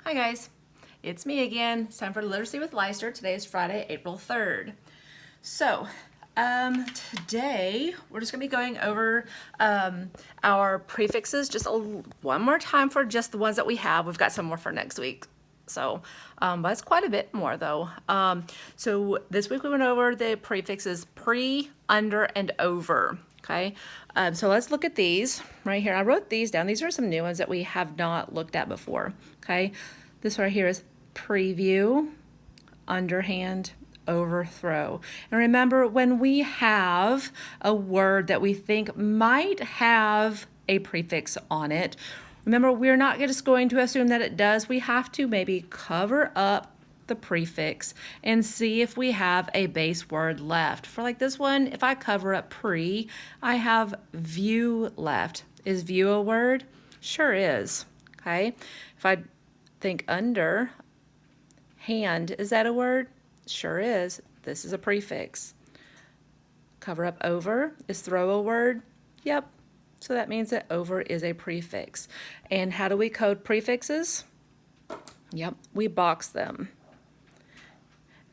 Hi guys, it's me again. It's time for Literacy with Leister. Today is Friday, April 3rd. So, today we're just going to be going over our prefixes just one more time for just the ones that we have. We've got some more for next week. So, but it's quite a bit more though. So this week we went over the prefixes pre, under, and over. Okay, so let's look at these right here. I wrote these down. These are some new ones that we have not looked at before. Okay, this right here is preview, underhand, overthrow. And remember, when we have a word that we think might have a prefix on it, remember, we're not just going to assume that it does. We have to maybe cover up the prefix and see if we have a base word left. For like this one, if I cover up pre, I have view left. Is view a word? Sure is. Okay. If I think under, hand, is that a word? Sure is. This is a prefix. Cover up over, is throw a word? Yep. So that means that over is a prefix. And how do we code prefixes? Yep, we box them.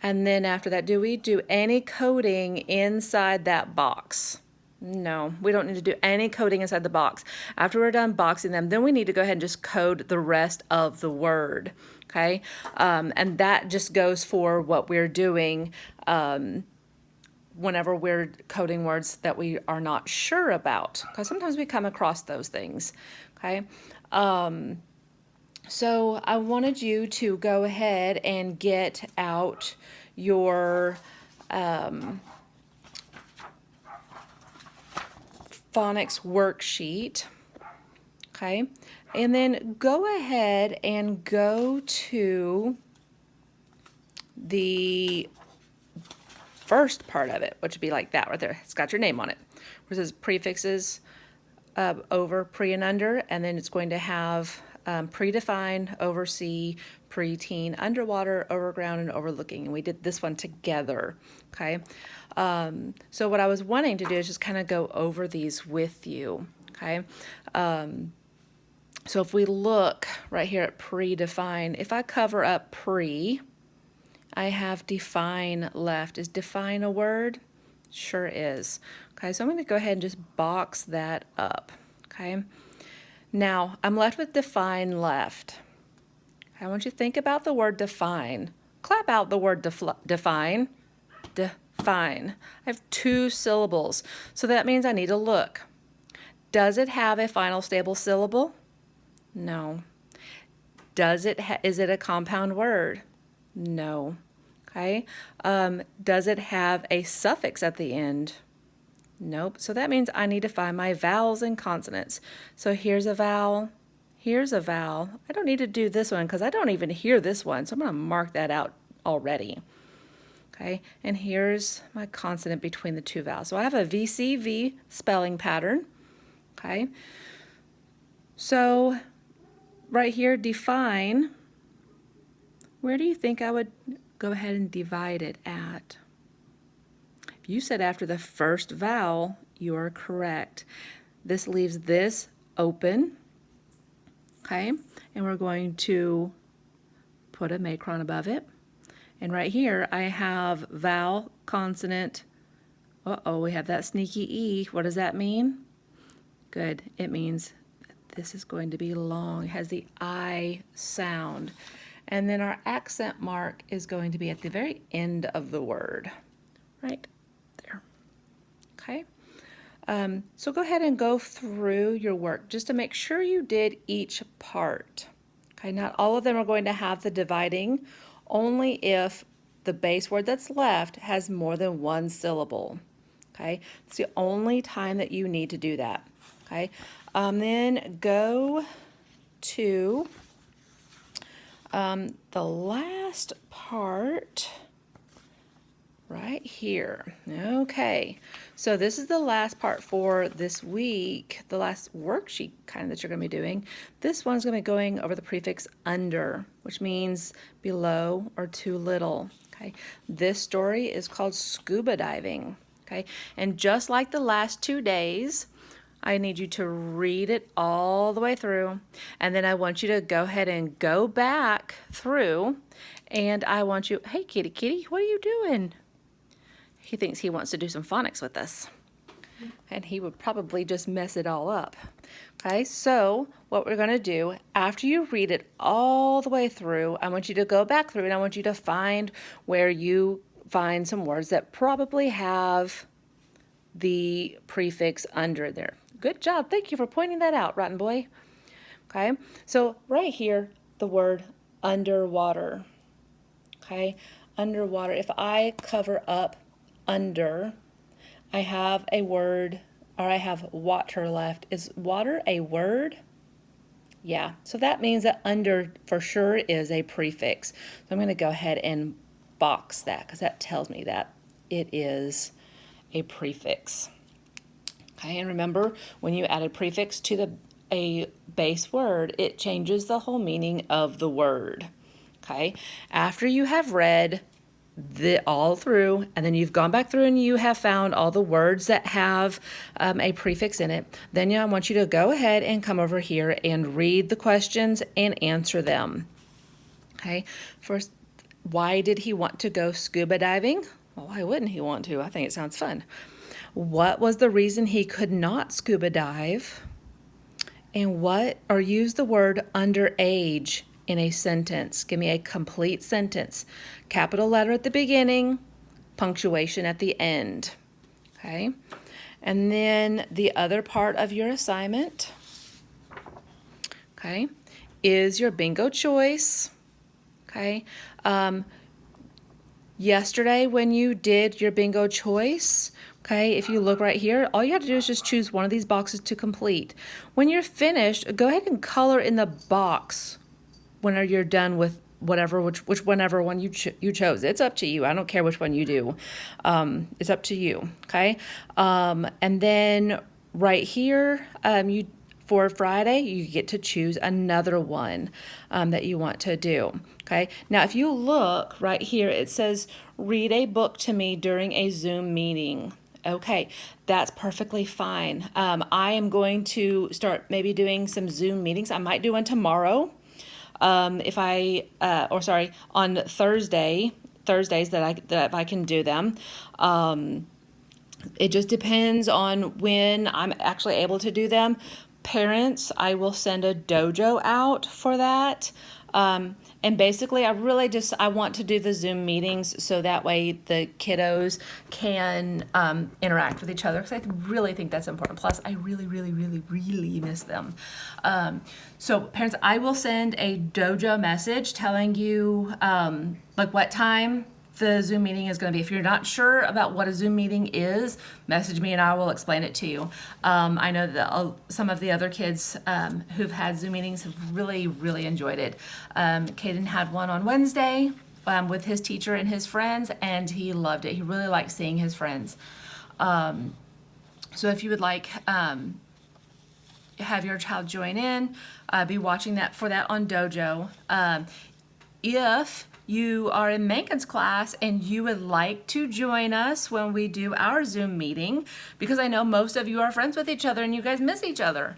And then after that, do we do any coding inside that box? No, we don't need to do any coding inside the box. After we're done boxing them, then we need to go ahead and just code the rest of the word, okay? And that just goes for what we're doing whenever we're coding words that we are not sure about, because sometimes we come across those things, okay? So I wanted you to go ahead and get out your phonics worksheet, okay? And then go ahead and go to the first part of it, which would be like that right there. It's got your name on it. Where it says prefixes, over, pre, and under, and then it's going to have predefined, oversee, preteen, underwater, overground, and overlooking. And we did this one together, okay? So what I was wanting to do is just kind of go over these with you, okay? So if we look right here at predefine, if I cover up pre, I have define left. Is define a word? Sure is. Okay, so I'm going to go ahead and just box that up, okay? Now, I'm left with define left. I want you to think about the word define. Clap out the word define. Define. I have 2 syllables, so that means I need to look. Does it have a final stable syllable? No. Is it a compound word? No. Okay. Does it have a suffix at the end? Nope. So that means I need to find my vowels and consonants. So here's a vowel. Here's a vowel. I don't need to do this one because I don't even hear this one. So I'm going to mark that out already. Okay. And here's my consonant between the 2 vowels. So I have a VCV spelling pattern. Okay. So right here, define. Where do you think I would go ahead and divide it at? If you said after the first vowel, you are correct. This leaves this open, okay? And we're going to put a macron above it. And right here, I have vowel, consonant. Uh-oh, we have that sneaky E. What does that mean? Good. It means this is going to be long. It has the I sound. And then our accent mark is going to be at the very end of the word, right there. Okay. So go ahead and go through your work just to make sure you did each part. Okay. Not all of them are going to have the dividing, only if the base word that's left has more than 1 syllable. Okay. It's the only time that you need to do that. Okay. Then go to the last part right here. Okay, so this is the last part for this week, the last worksheet kind of that you're going to be doing. This one's going to be going over the prefix under, which means below or too little. Okay, this story is called scuba diving. Okay, and just like the last 2 days, I need you to read it all the way through, and then I want you to go ahead and go back through, and I want you, hey kitty kitty, what are you doing? He thinks he wants to do some phonics with us, and he would probably just mess it all up. Okay, so what we're going to do, after you read it all the way through, I want you to go back through and I want you to find where you find some words that probably have the prefix under there. Good job. Thank you for pointing that out, Rotten Boy. Okay, so right here, the word underwater. Okay, underwater. If I cover up under, I have a word, or I have water left. Is water a word? Yeah, so that means that under for sure is a prefix. So I'm going to go ahead and box that because that tells me that it is a prefix. Okay, and remember, when you add a prefix to a base word, it changes the whole meaning of the word. Okay, after you have read all through, and then you've gone back through and you have found all the words that have a prefix in it, then I want you to go ahead and come over here and read the questions and answer them. Okay, first, why did he want to go scuba diving? Well, why wouldn't he want to? I think it sounds fun. What was the reason he could not scuba dive? And use the word underage in a sentence. Give me a complete sentence. Capital letter at the beginning, punctuation at the end. Okay? And then the other part of your assignment, okay, is your bingo choice. Okay? Yesterday when you did your bingo choice, okay, if you look right here, all you have to do is just choose one of these boxes to complete. When you're finished, go ahead and color in the box whenever you're done with whenever one you chose. It's up to you. I don't care which one you do. It's up to you, okay? And then right here, for Friday, you get to choose another one that you want to do. Okay. Now, if you look right here, it says, read a book to me during a Zoom meeting. Okay, that's perfectly fine. I am going to start maybe doing some Zoom meetings. I might do one tomorrow. On Thursdays that I can do them. It just depends on when I'm actually able to do them. Parents, I will send a dojo out for that. And basically, I want to do the Zoom meetings so that way the kiddos can interact with each other, because I really think that's important. Plus, I really, really, really, really miss them. So parents, I will send a dojo message telling you like what time the Zoom meeting is going to be. If you're not sure about what a Zoom meeting is, message me and I will explain it to you. I know that some of the other kids who've had Zoom meetings have really, really enjoyed it. Caden had one on Wednesday with his teacher and his friends, and he loved it. He really liked seeing his friends. So if you would like have your child join in, be watching for that on Dojo. If you are in Megan's class and you would like to join us when we do our Zoom meeting, because I know most of you are friends with each other and you guys miss each other,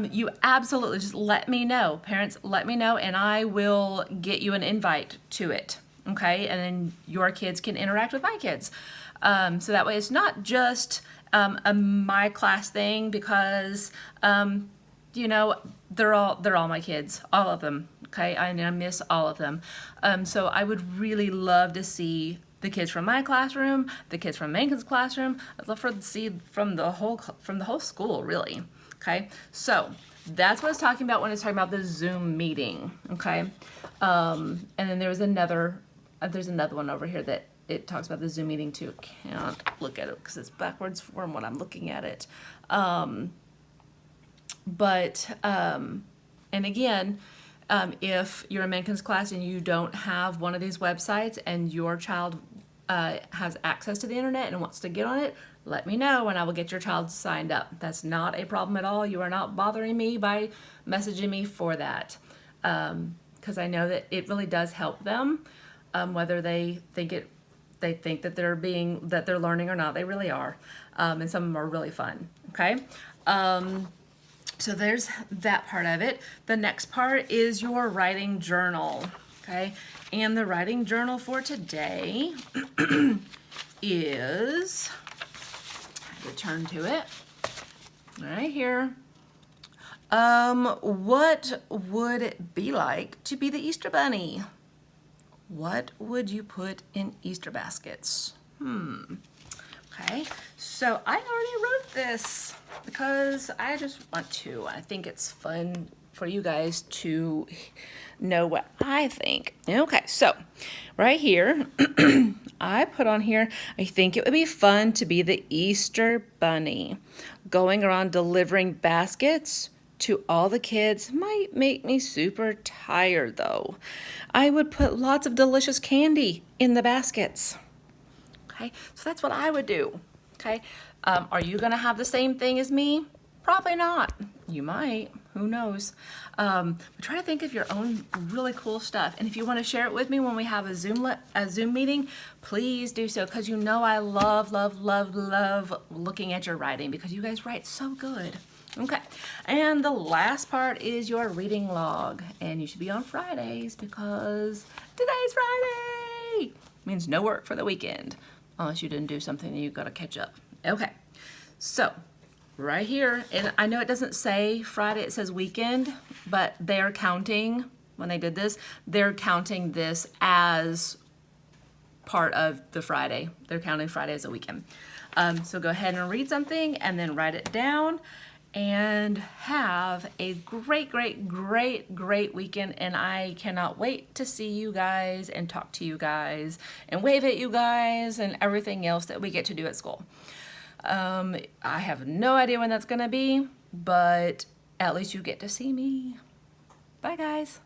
you absolutely just let me know. Parents, let me know and I will get you an invite to it, okay? And then your kids can interact with my kids. So that way it's not just a my class thing, because they're all my kids, all of them. Okay, I miss all of them. So I would really love to see the kids from my classroom, the kids from Megan's classroom. I'd love to see from the whole school, really. Okay, so that's what I was talking about when I was talking about the Zoom meeting. Okay, and then there's another one over here that it talks about the Zoom meeting too. Can't look at it because it's backwards from what I'm looking at it. And again, if you're in Megan's class and you don't have one of these websites and your child has access to the internet and wants to get on it, let me know and I will get your child signed up. That's not a problem at all. You are not bothering me by messaging me for that, because I know that it really does help them, whether they think that they're learning or not. They really are, and some of them are really fun. Okay, So there's that part of it. The next part is your writing journal, okay? And the writing journal for today is, I have to turn to it, right here. What would it be like to be the Easter Bunny? What would you put in Easter baskets? Okay, so I already wrote this because I just want to. I think it's fun for you guys to know what I think. Okay, so right here, I put on here, I think it would be fun to be the Easter Bunny. Going around delivering baskets to all the kids might make me super tired though. I would put lots of delicious candy in the baskets. Okay, so that's what I would do. Okay, are you gonna have the same thing as me? Probably not. You might, who knows? But try to think of your own really cool stuff. And if you wanna share it with me when we have a Zoom meeting, please do so, because you know I love, love, love, love looking at your writing because you guys write so good. Okay, and the last part is your reading log. And you should be on Fridays because today's Friday. Means no work for the weekend. Unless you didn't do something that you've got to catch up. Okay, so right here, and I know it doesn't say Friday, it says weekend, but they're counting, when they did this, they're counting this as part of the Friday. They're counting Friday as a weekend. So go ahead and read something and then write it down and have a great, great, great, great weekend. And I cannot wait to see you guys and talk to you guys and wave at you guys and everything else that we get to do at school. I have no idea when that's gonna be, but at least you get to see me. Bye, guys.